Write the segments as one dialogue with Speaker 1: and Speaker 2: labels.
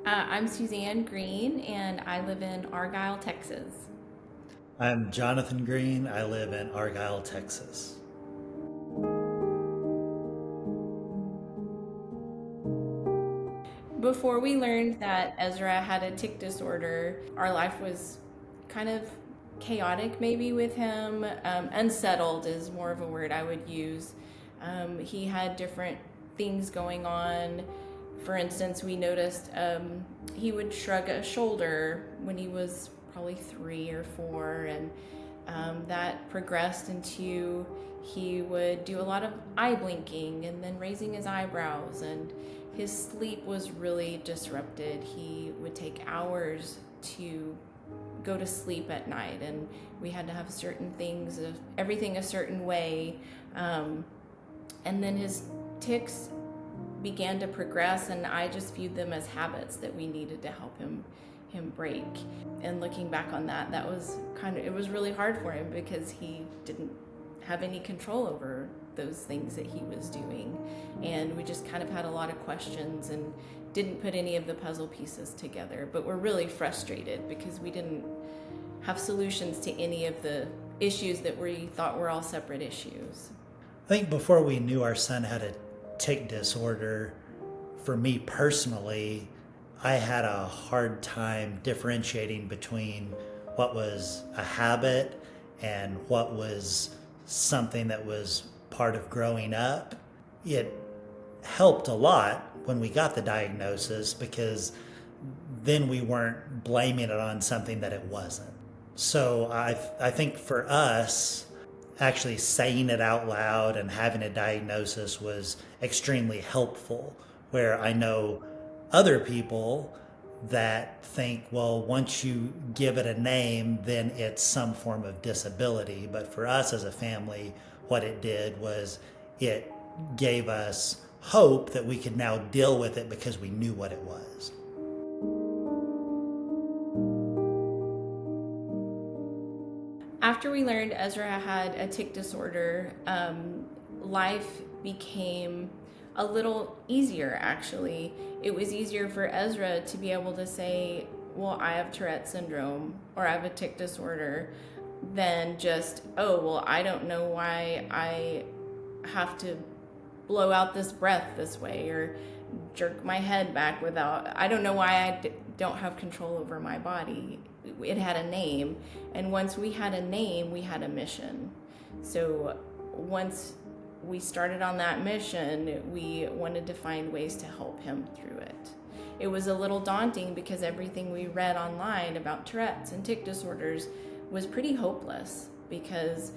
Speaker 1: I'm Suzanne Green, and I live in Argyle, Texas.
Speaker 2: I'm Jonathan Green. I live in Argyle, Texas.
Speaker 1: Before we learned that Ezra had a tic disorder, our life was kind of chaotic, maybe with him. Unsettled is more of a word I would use. He had different things going on. For instance, we noticed he would shrug a shoulder when he was probably 3 or 4, and that progressed into he would do a lot of eye blinking and then raising his eyebrows, and his sleep was really disrupted. He would take hours to go to sleep at night, and we had to have certain things of everything a certain way. And then his tics began to progress, and I just viewed them as habits that we needed to help him break. And looking back on that, that was it was really hard for him because he didn't have any control over those things that he was doing. And we just kind of had a lot of questions and didn't put any of the puzzle pieces together. But we're really frustrated because we didn't have solutions to any of the issues that we thought were all separate issues.
Speaker 2: I think before we knew our son had a tic disorder, for me personally, I had a hard time differentiating between what was a habit and what was something that was part of growing up. It helped a lot when we got the diagnosis because then we weren't blaming it on something that it wasn't. So I think for us, actually saying it out loud and having a diagnosis was extremely helpful. Where I know other people that think, well, once you give it a name, then it's some form of disability. But for us as a family, what it did was it gave us hope that we could now deal with it because we knew what it was.
Speaker 1: After we learned Ezra had a tic disorder, life became a little easier, actually. It was easier for Ezra to be able to say, well, I have Tourette syndrome or I have a tic disorder, than just, oh, well, I don't know why I have to blow out this breath this way or jerk my head back without, I don't know why don't have control over my body. It had a name, and once we had a name, we had a mission. So once we started on that mission, we wanted to find ways to help him through it. It was a little daunting because everything we read online about Tourette's and tic disorders was pretty hopeless because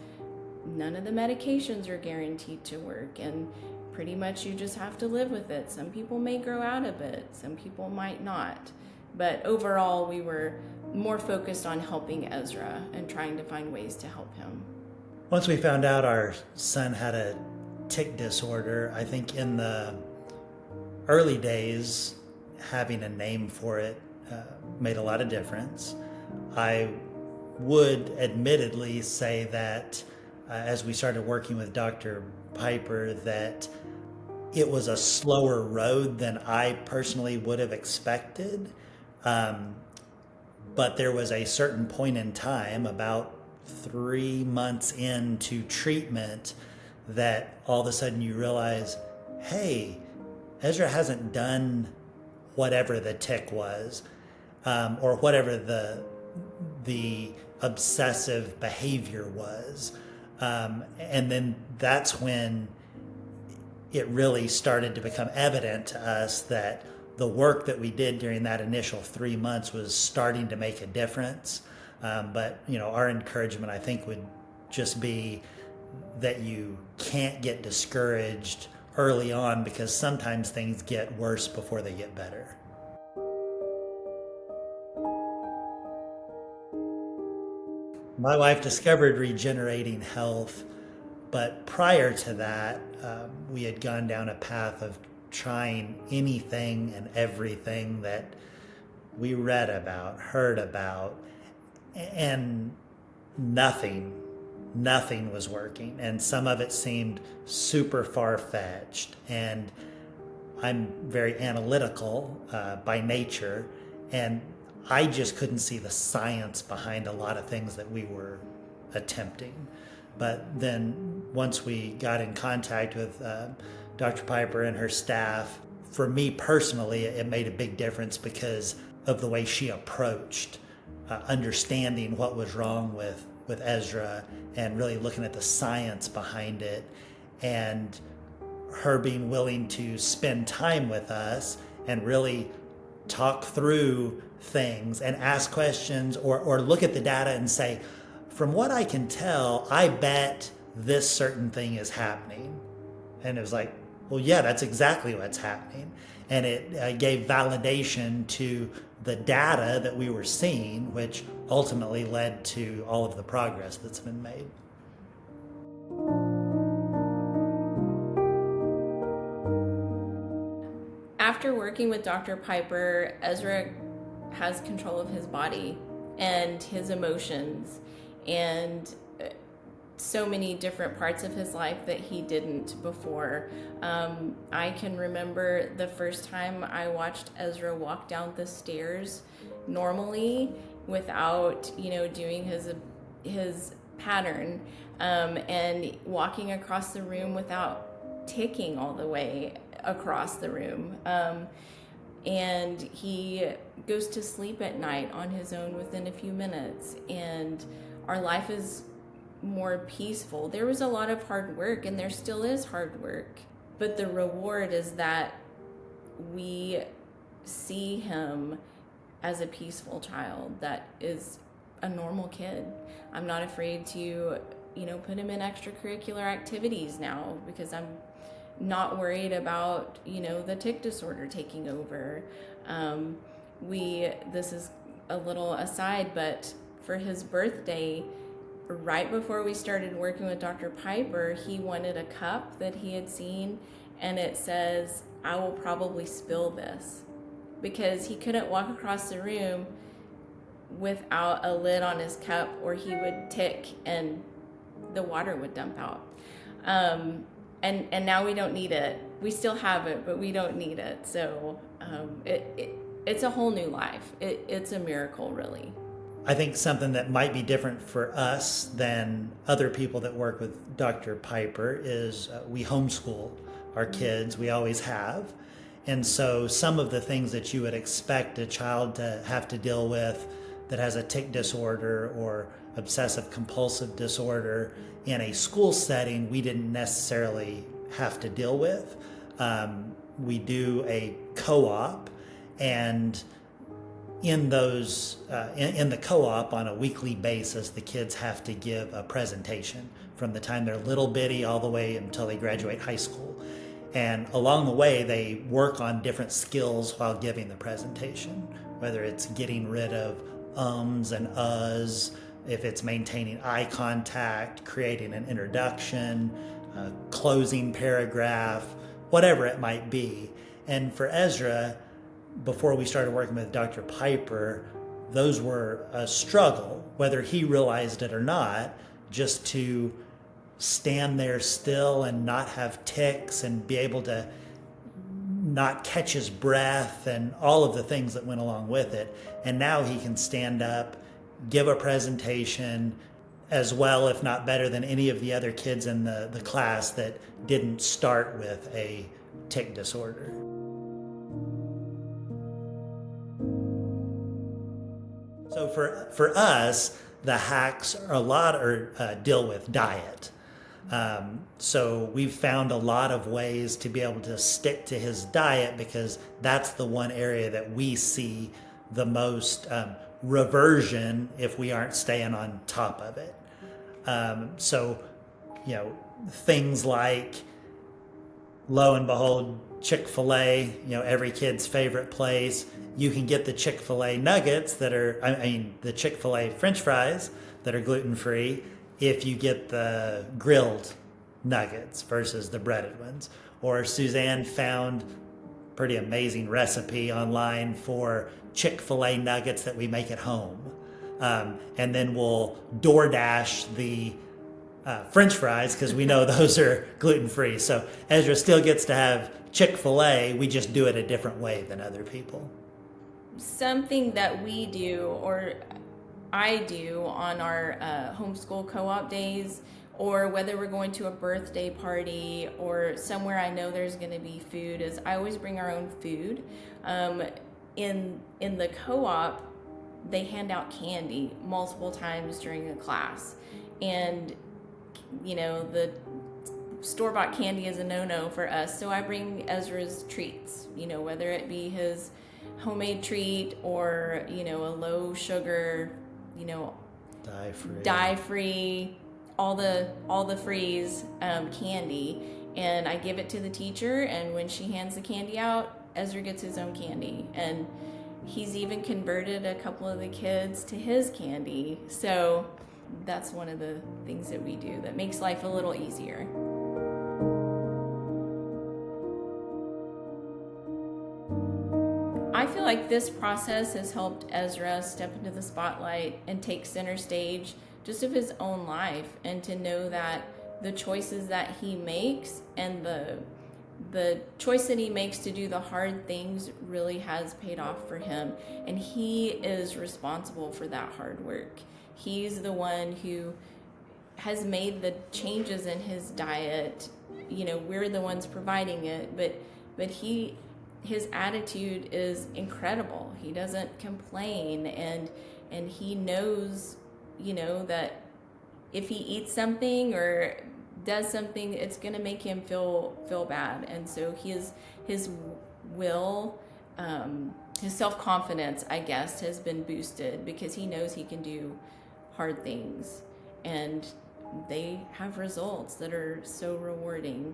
Speaker 1: none of the medications are guaranteed to work, and pretty much you just have to live with it. Some people may grow out of it, some people might not. But overall, we were more focused on helping Ezra and trying to find ways to help him.
Speaker 2: Once we found out our son had a tic disorder, I think in the early days, having a name for it made a lot of difference. I would admittedly say that as we started working with Dr. Piper, that it was a slower road than I personally would have expected. Um, but there was a certain point in time, about 3 months into treatment, that all of a sudden you realize, hey, Ezra hasn't done whatever the tic was, or whatever the obsessive behavior was. And then that's when it really started to become evident to us that the work that we did during that initial 3 months was starting to make a difference. But our encouragement, I think, would just be that you can't get discouraged early on because sometimes things get worse before they get better. My wife discovered regenerating health, but prior to that, we had gone down a path of trying anything and everything that we read about, heard about, and nothing was working. And some of it seemed super far fetched. And I'm very analytical by nature, and I just couldn't see the science behind a lot of things that we were attempting. But then once we got in contact with Dr. Piper and her staff, for me personally, it made a big difference because of the way she approached understanding what was wrong with Ezra and really looking at the science behind it, and her being willing to spend time with us and really talk through things and ask questions or look at the data and say, from what I can tell, I bet this certain thing is happening. And it was like, well, yeah, that's exactly what's happening. And it gave validation to the data that we were seeing, which ultimately led to all of the progress that's been made.
Speaker 1: After working with Dr. Piper, Ezra has control of his body and his emotions and so many different parts of his life that he didn't before. I can remember the first time I watched Ezra walk down the stairs normally without, doing his pattern, and walking across the room without ticking all the way across the room. And he goes to sleep at night on his own within a few minutes, and our life is more peaceful. There was a lot of hard work, and there still is hard work, but the reward is that we see him as a peaceful child that is a normal kid. I'm not afraid to, put him in extracurricular activities now because I'm not worried about, the tic disorder taking over. This is a little aside, but for his birthday, right before we started working with Dr. Piper, he wanted a cup that he had seen, and it says, "I will probably spill this," because he couldn't walk across the room without a lid on his cup, or he would tick and the water would dump out. And now we don't need it. We still have it, but we don't need it. So it's a whole new life. It's a miracle, really.
Speaker 2: I think something that might be different for us than other people that work with Dr. Piper is we homeschool our kids. We always have. And so some of the things that you would expect a child to have to deal with that has a tic disorder or obsessive compulsive disorder in a school setting, we didn't necessarily have to deal with. We do a co-op, and in those in the co-op on a weekly basis, the kids have to give a presentation from the time they're little bitty all the way until they graduate high school. And along the way, they work on different skills while giving the presentation, whether it's getting rid of ums and uhs, if it's maintaining eye contact, creating an introduction, closing paragraph, whatever it might be. And for Ezra, before we started working with Dr. Piper, those were a struggle, whether he realized it or not, just to stand there still and not have tics and be able to not catch his breath and all of the things that went along with it. And now he can stand up, give a presentation as well, if not better, than any of the other kids in the class that didn't start with a tic disorder. So for us, the hacks are deal with diet. So we've found a lot of ways to be able to stick to his diet because that's the one area that we see the most reversion if we aren't staying on top of it. So, things like, lo and behold, Chick-fil-A, every kid's favorite place. You can get the Chick-fil-A nuggets the Chick-fil-A French fries that are gluten-free if you get the grilled nuggets versus the breaded ones. Or Suzanne found a pretty amazing recipe online for Chick-fil-A nuggets that we make at home. And then we'll DoorDash the French fries because we know those are gluten-free. So Ezra still gets to have Chick-fil-A, we just do it a different way than other people.
Speaker 1: Something that we do, or I do on our homeschool co-op days, or whether we're going to a birthday party or somewhere I know there's going to be food, is I always bring our own food. In the co-op, they hand out candy multiple times during a class, and the store-bought candy is a no-no for us, so I bring Ezra's treats, whether it be his homemade treat or a low sugar, dye free, all the freeze candy, and I give it to the teacher, and when she hands the candy out, Ezra gets his own candy, and he's even converted a couple of the kids to his candy. So that's one of the things that we do that makes life a little easier. I feel like this process has helped Ezra step into the spotlight and take center stage just of his own life, and to know that the choices that he makes and the choice that he makes to do the hard things really has paid off for him, and he is responsible for that hard work. He's the one who has made the changes in his diet. We're the ones providing it, but his attitude is incredible. He doesn't complain, and he knows, that if he eats something or does something, it's going to make him feel bad. And so his will, his self-confidence, I guess, has been boosted because he knows he can do hard things, and they have results that are so rewarding.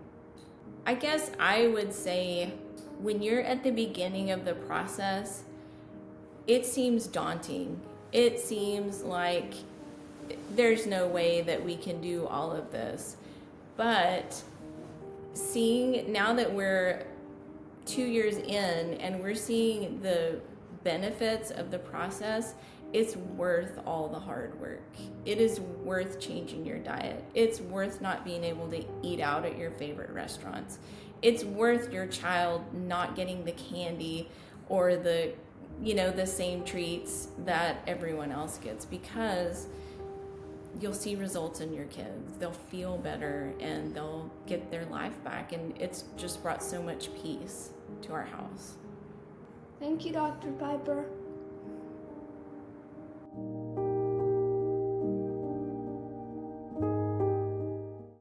Speaker 1: I guess I would say when you're at the beginning of the process, it seems daunting. It seems like there's no way that we can do all of this. But seeing now that we're 2 years in and we're seeing the benefits of the process, it's worth all the hard work. It is worth changing your diet. It's worth not being able to eat out at your favorite restaurants. It's worth your child not getting the candy or the same treats that everyone else gets, because you'll see results in your kids. They'll feel better and they'll get their life back, and it's just brought so much peace to our house.
Speaker 3: Thank you, Dr. Piper.